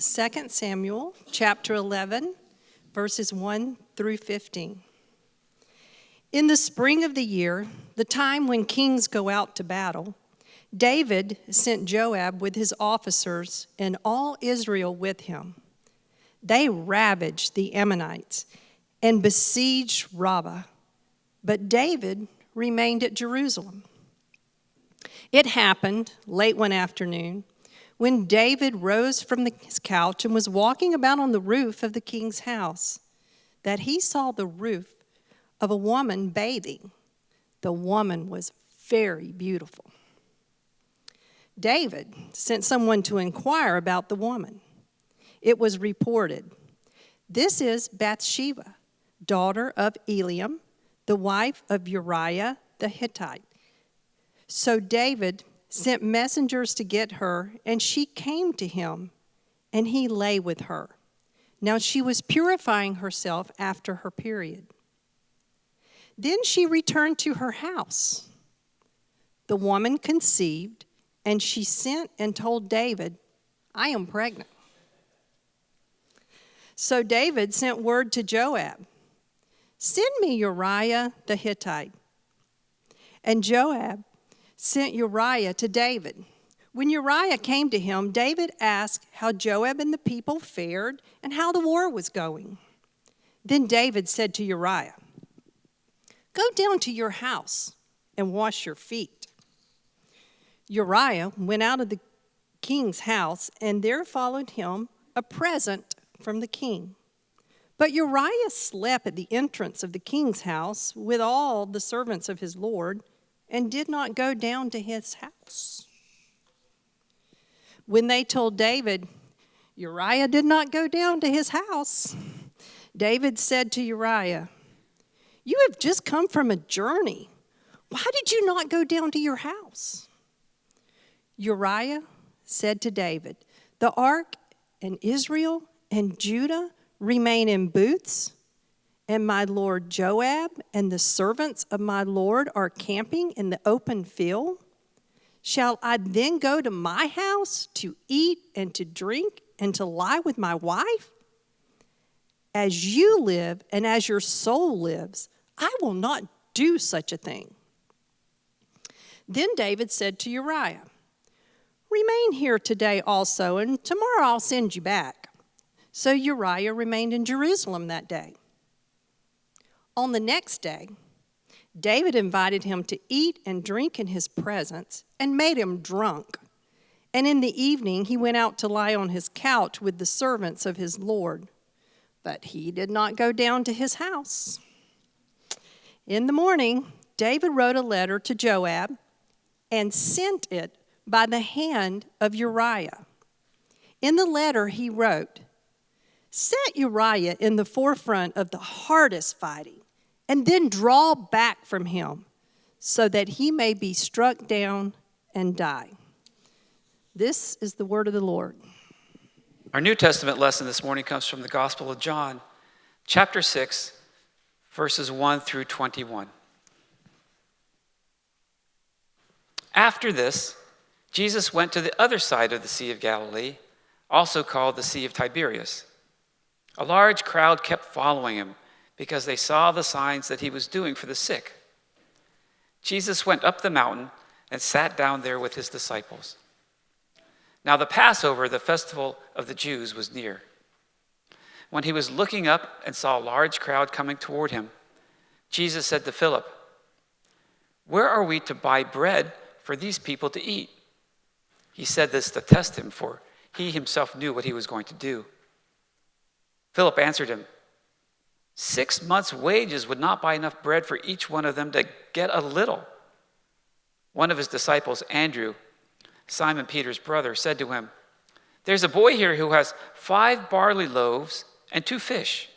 2 Samuel chapter 11, verses 1 through 15. In the spring of the year, the time when kings go out to battle, David sent Joab with his officers and all Israel with him. They ravaged the Ammonites and besieged Rabbah, but David remained at Jerusalem. It happened late one afternoon when David rose from his couch and was walking about on the roof of the king's house, that he saw the roof of a woman bathing. The woman was very beautiful. David sent someone to inquire about the woman. It was reported, "This is Bathsheba, daughter of Eliam, the wife of Uriah the Hittite." So David sent messengers to get her, and she came to him, and he lay with her. Now she was purifying herself after her period. Then she returned to her house. The woman conceived, and she sent and told David, "I am pregnant." So David sent word to Joab, "Send me Uriah the Hittite." And Joab sent Uriah to David. When Uriah came to him, David asked how Joab and the people fared and how the war was going. Then David said to Uriah, "Go down to your house and wash your feet." Uriah went out of the king's house, and there followed him a present from the king. But Uriah slept at the entrance of the king's house with all the servants of his lord, and did not go down to his house. When they told David, Uriah did not go down to his house, David said to Uriah, "You have just come from a journey. Why did you not go down to your house?" Uriah said to David, "The ark and Israel and Judah remain in booths, and my lord Joab and the servants of my lord are camping in the open field. Shall I then go to my house to eat and to drink and to lie with my wife? As you live and as your soul lives, I will not do such a thing." Then David said to Uriah, "Remain here today also, and tomorrow I'll send you back." So Uriah remained in Jerusalem that day. On the next day, David invited him to eat and drink in his presence and made him drunk. And in the evening, he went out to lie on his couch with the servants of his lord. But he did not go down to his house. In the morning, David wrote a letter to Joab and sent it by the hand of Uriah. In the letter, he wrote, "Set Uriah in the forefront of the hardest fighting, and then draw back from him, so that he may be struck down and die." This is the word of the Lord. Our New Testament lesson this morning comes from the Gospel of John, chapter 6, verses 1 through 21. After this, Jesus went to the other side of the Sea of Galilee, also called the Sea of Tiberias. A large crowd kept following him because they saw the signs that he was doing for the sick. Jesus went up the mountain and sat down there with his disciples. Now the Passover, the festival of the Jews, was near. When he was looking up and saw a large crowd coming toward him, Jesus said to Philip, "Where are we to buy bread for these people to eat?" He said this to test him, for he himself knew what he was going to do. Philip answered him, 6 months' wages would not buy enough bread for each one of them to get a little. One of his disciples, Andrew, Simon Peter's brother, said to him, "There's a boy here who has 5 barley loaves and 2 fish.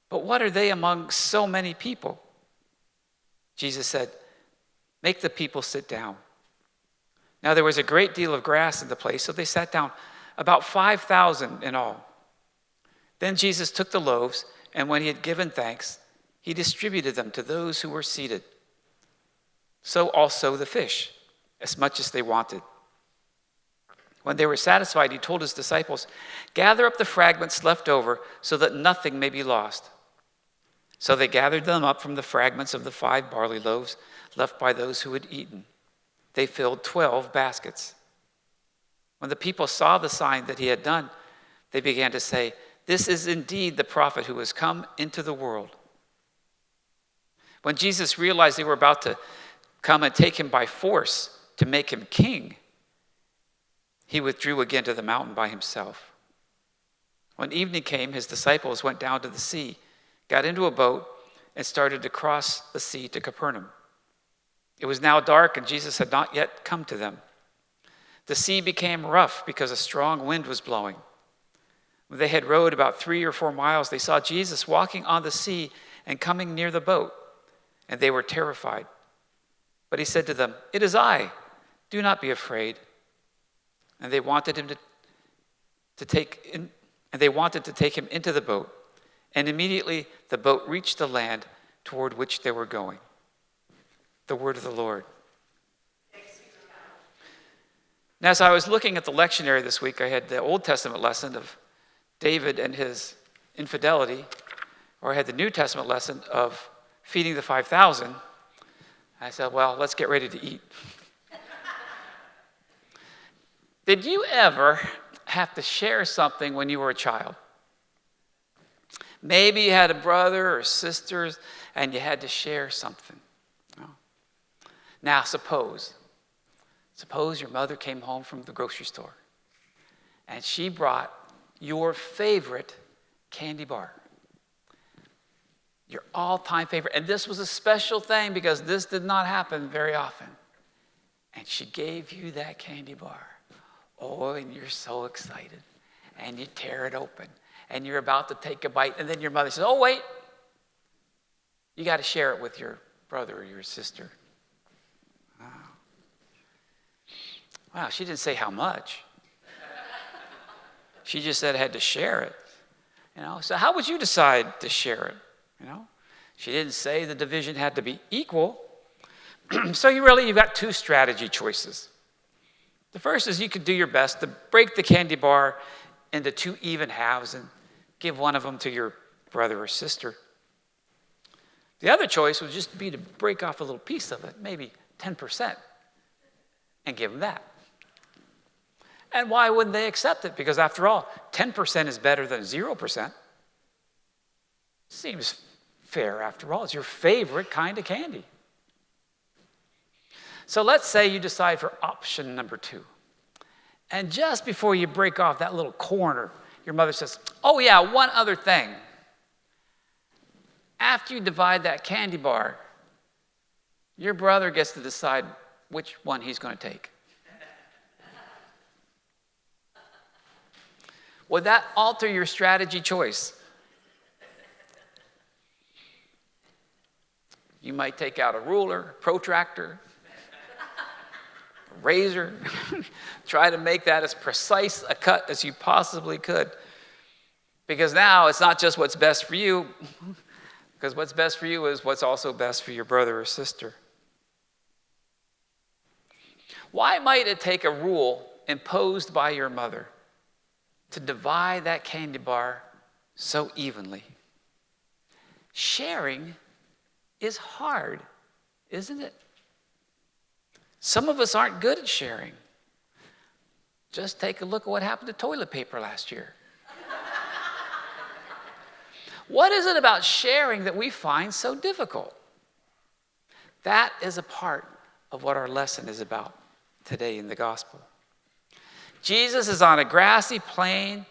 But what are they among so many people?" Jesus said, "Make the people sit down." Now there was a great deal of grass in the place, so they sat down, about 5,000 in all. Then Jesus took the loaves, and when he had given thanks, he distributed them to those who were seated. So also the fish, as much as they wanted. When they were satisfied, he told his disciples, "Gather up the fragments left over so that nothing may be lost." So they gathered them up from the fragments of the 5 barley loaves left by those who had eaten. They filled 12 baskets. When the people saw the sign that he had done, they began to say, "This is indeed the prophet who has come into the world." When Jesus realized they were about to come and take him by force to make him king, he withdrew again to the mountain by himself. When evening came, his disciples went down to the sea, got into a boat, and started to cross the sea to Capernaum. It was now dark, and Jesus had not yet come to them. The sea became rough because a strong wind was blowing. When they had rowed about 3 or 4 miles, they saw Jesus walking on the sea and coming near the boat, and they were terrified. But he said to them, "It is I. Do not be afraid." And they wanted to take him into the boat. And immediately the boat reached the land toward which they were going. The word of the Lord. Now, as I was looking at the lectionary this week, I had the Old Testament lesson of David and his infidelity, or I had the New Testament lesson of feeding the 5,000. I said, well, let's get ready to eat. Did you ever have to share something when you were a child? Maybe you had a brother or sisters and you had to share something. No. Now, suppose your mother came home from the grocery store and she brought your favorite candy bar. Your all-time favorite. And this was a special thing because this did not happen very often. And she gave you that candy bar. Oh, and you're so excited. And you tear it open. And you're about to take a bite. And then your mother says, "Oh, wait. You got to share it with your brother or your sister." Wow, she didn't say how much. She just said I had to share it. So how would you decide to share it? She didn't say the division had to be equal. So you've got 2 strategy choices. The first is you could do your best to break the candy bar into 2 even halves and give one of them to your brother or sister. The other choice would just be to break off a little piece of it, maybe 10%, and give them that. And why wouldn't they accept it? Because after all, 10% is better than 0%. Seems fair after all. It's your favorite kind of candy. So let's say you decide for option number 2. And just before you break off that little corner, your mother says, "Oh yeah, one other thing. After you divide that candy bar, your brother gets to decide which one he's going to take." Would that alter your strategy choice? You might take out a ruler, a protractor, a razor, try to make that as precise a cut as you possibly could. Because now it's not just what's best for you, because what's best for you is what's also best for your brother or sister. Why might it take a rule imposed by your mother to divide that candy bar so evenly? Sharing is hard, isn't it? Some of us aren't good at sharing. Just take a look at what happened to toilet paper last year. What is it about sharing that we find so difficult? That is a part of what our lesson is about today in the gospel. Jesus is on a grassy plain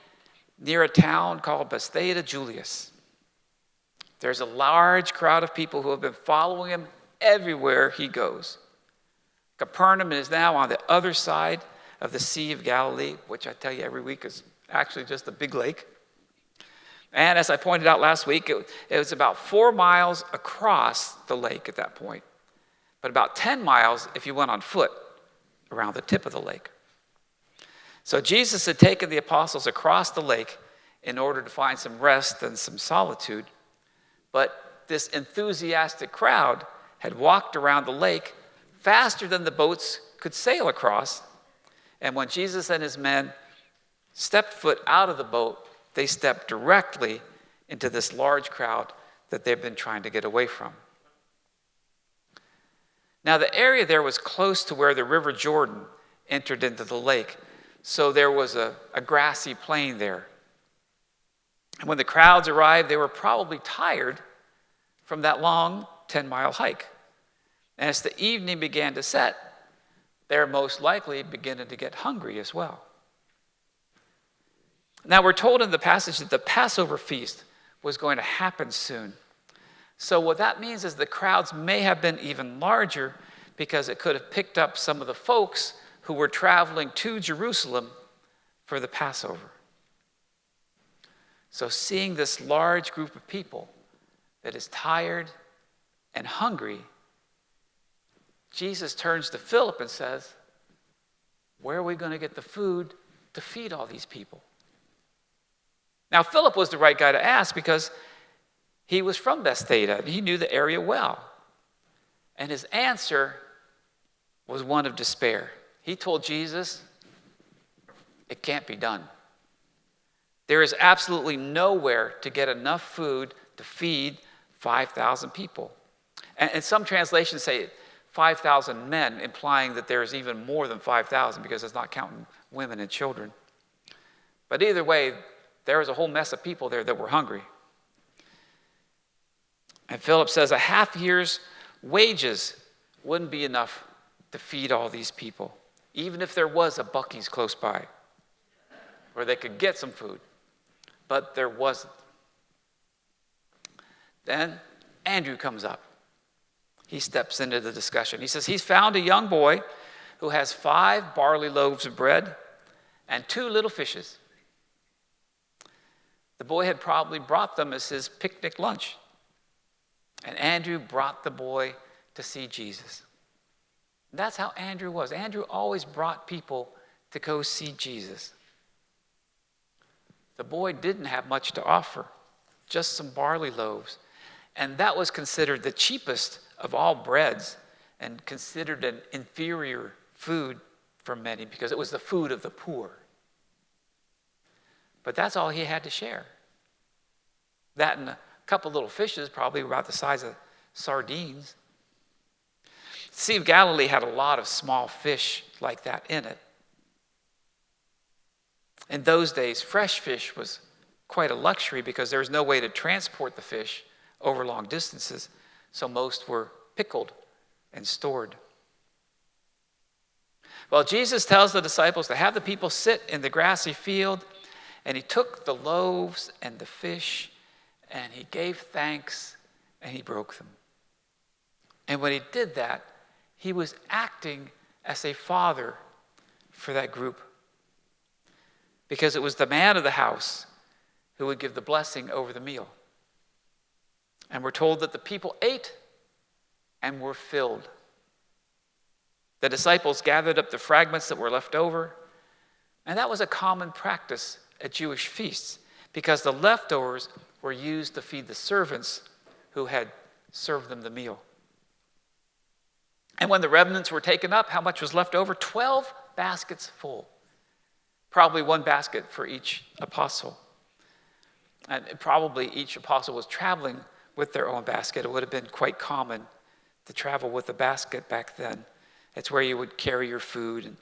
near a town called Bethsaida Julius. There's a large crowd of people who have been following him everywhere he goes. Capernaum is now on the other side of the Sea of Galilee, which I tell you every week is actually just a big lake. And as I pointed out last week, it was about 4 miles across the lake at that point, but about 10 miles if you went on foot around the tip of the lake. So Jesus had taken the apostles across the lake in order to find some rest and some solitude, but this enthusiastic crowd had walked around the lake faster than the boats could sail across, And when Jesus and his men stepped foot out of the boat, they stepped directly into this large crowd that they've been trying to get away from. Now, the area there was close to where the River Jordan entered into the lake, so there was a grassy plain there. And when the crowds arrived, they were probably tired from that long 10-mile hike. And as the evening began to set, they're most likely beginning to get hungry as well. Now, we're told in the passage that the Passover feast was going to happen soon. So what that means is the crowds may have been even larger because it could have picked up some of the folks who were traveling to Jerusalem for the Passover. So seeing this large group of people that is tired and hungry, Jesus turns to Philip and says, where are we going to get the food to feed all these people? Now, Philip was the right guy to ask because he was from Bethsaida and he knew the area well. And his answer was one of despair. He told Jesus, it can't be done. There is absolutely nowhere to get enough food to feed 5,000 people. And some translations say 5,000 men, implying that there is even more than 5,000 because it's not counting women and children. But either way, there was a whole mess of people there that were hungry. And Philip says a half year's wages wouldn't be enough to feed all these people, even if there was a Buc-ee's close by where they could get some food. But there wasn't. Then Andrew comes up. He steps into the discussion. He says he's found a young boy who has 5 barley loaves of bread and 2 little fishes. The boy had probably brought them as his picnic lunch. And Andrew brought the boy to see Jesus. That's how Andrew was. Andrew always brought people to go see Jesus. The boy didn't have much to offer, just some barley loaves. And that was considered the cheapest of all breads and considered an inferior food for many because it was the food of the poor. But that's all he had to share. That and a couple little fishes, probably about the size of sardines. The Sea of Galilee had a lot of small fish like that in it. In those days, fresh fish was quite a luxury because there was no way to transport the fish over long distances, so most were pickled and stored. Well, Jesus tells the disciples to have the people sit in the grassy field, and he took the loaves and the fish, and he gave thanks, and he broke them. And when he did that, he was acting as a father for that group, because it was the man of the house who would give the blessing over the meal. And we're told that the people ate and were filled. The disciples gathered up the fragments that were left over, and that was a common practice at Jewish feasts because the leftovers were used to feed the servants who had served them the meal. And when the remnants were taken up, how much was left over? 12 baskets full. Probably 1 basket for each apostle. And probably each apostle was traveling with their own basket. It would have been quite common to travel with a basket back then. It's where you would carry your food and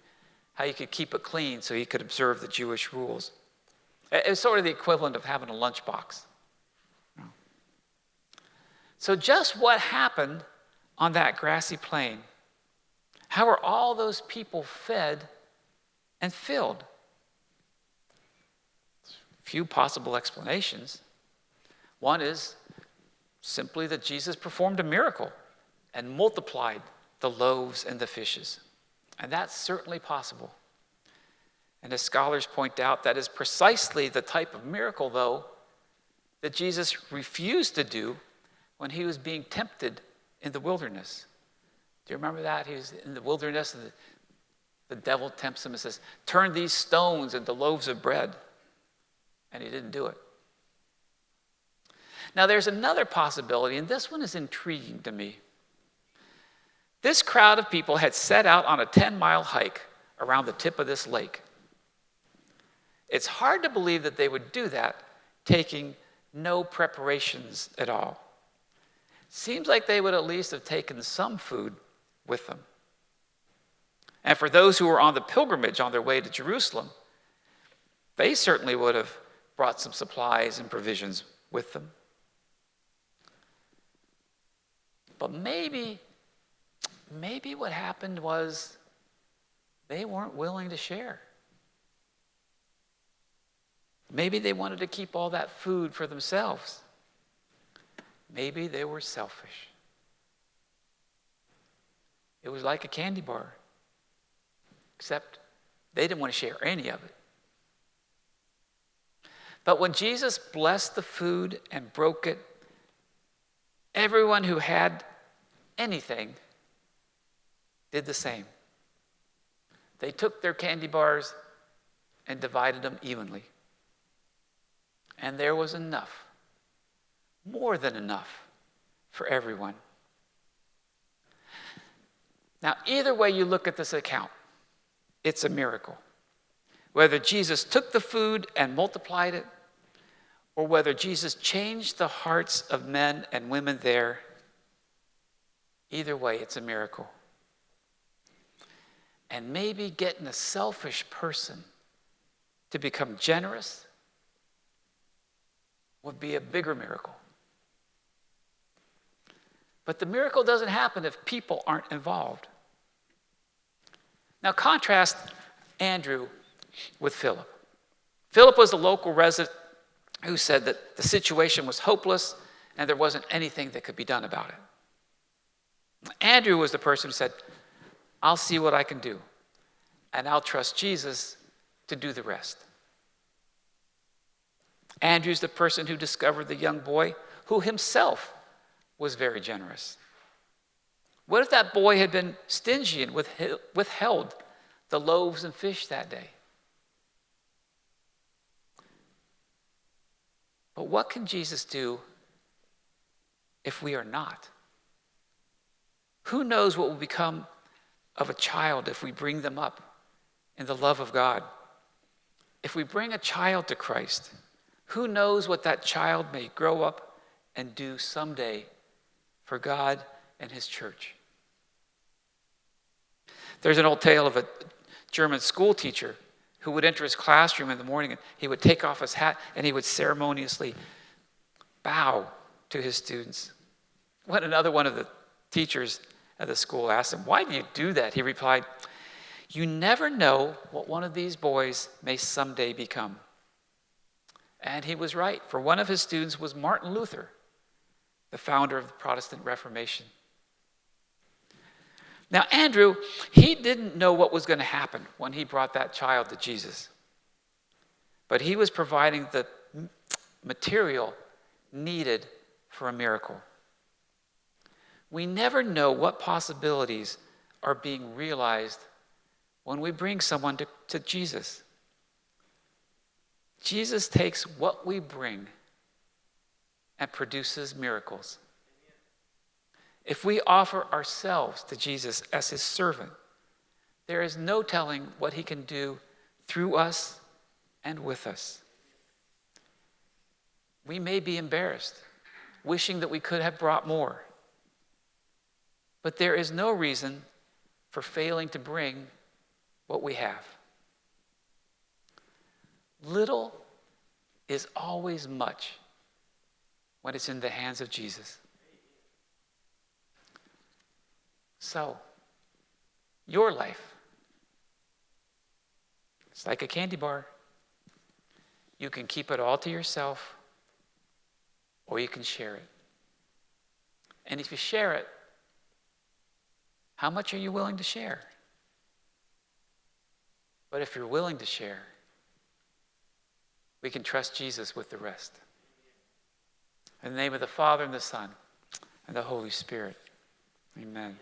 how you could keep it clean so you could observe the Jewish rules. It's sort of the equivalent of having a lunchbox. So just what happened on that grassy plain? How are all those people fed and filled? Few possible explanations. One is simply that Jesus performed a miracle and multiplied the loaves and the fishes. And that's certainly possible. And as scholars point out, that is precisely the type of miracle, though, that Jesus refused to do when he was being tempted in the wilderness. Do you remember that? He was in the wilderness and the devil tempts him and says, turn these stones into loaves of bread. And he didn't do it. Now there's another possibility, and this one is intriguing to me. This crowd of people had set out on a 10-mile hike around the tip of this lake. It's hard to believe that they would do that, taking no preparations at all. Seems like they would at least have taken some food with them. And for those who were on the pilgrimage on their way to Jerusalem, they certainly would have brought some supplies and provisions with them. But maybe what happened was they weren't willing to share. Maybe they wanted to keep all that food for themselves. Maybe they were selfish. It was like a candy bar, except they didn't want to share any of it. But when Jesus blessed the food and broke it, everyone who had anything did the same. They took their candy bars and divided them evenly. And there was enough, more than enough, for everyone. Now, either way you look at this account, it's a miracle. Whether Jesus took the food and multiplied it, or whether Jesus changed the hearts of men and women there, either way, it's a miracle. And maybe getting a selfish person to become generous would be a bigger miracle. But the miracle doesn't happen if people aren't involved. Now contrast Andrew with Philip. Philip was the local resident who said that the situation was hopeless and there wasn't anything that could be done about it. Andrew was the person who said, I'll see what I can do, and I'll trust Jesus to do the rest. Andrew's the person who discovered the young boy who himself was very generous. What if that boy had been stingy and withheld the loaves and fish that day? But what can Jesus do if we are not? Who knows what will become of a child if we bring them up in the love of God? If we bring a child to Christ, who knows what that child may grow up and do someday for God and his church? There's an old tale of a German school teacher who would enter his classroom in the morning and he would take off his hat and he would ceremoniously bow to his students. When another one of the teachers at the school asked him, "Why do you do that?" he replied, "You never know what one of these boys may someday become." And he was right, for one of his students was Martin Luther, the founder of the Protestant Reformation. Now, Andrew, he didn't know what was going to happen when he brought that child to Jesus. But he was providing the material needed for a miracle. We never know what possibilities are being realized when we bring someone to Jesus. Jesus takes what we bring and produces miracles. If we offer ourselves to Jesus as his servant, there is no telling what he can do through us and with us. We may be embarrassed, wishing that we could have brought more. But there is no reason for failing to bring what we have. Little is always much when it's in the hands of Jesus. So, your life, it's like a candy bar. You can keep it all to yourself, or you can share it. And if you share it, how much are you willing to share? But if you're willing to share, we can trust Jesus with the rest. In the name of the Father, and the Son, and the Holy Spirit. Amen.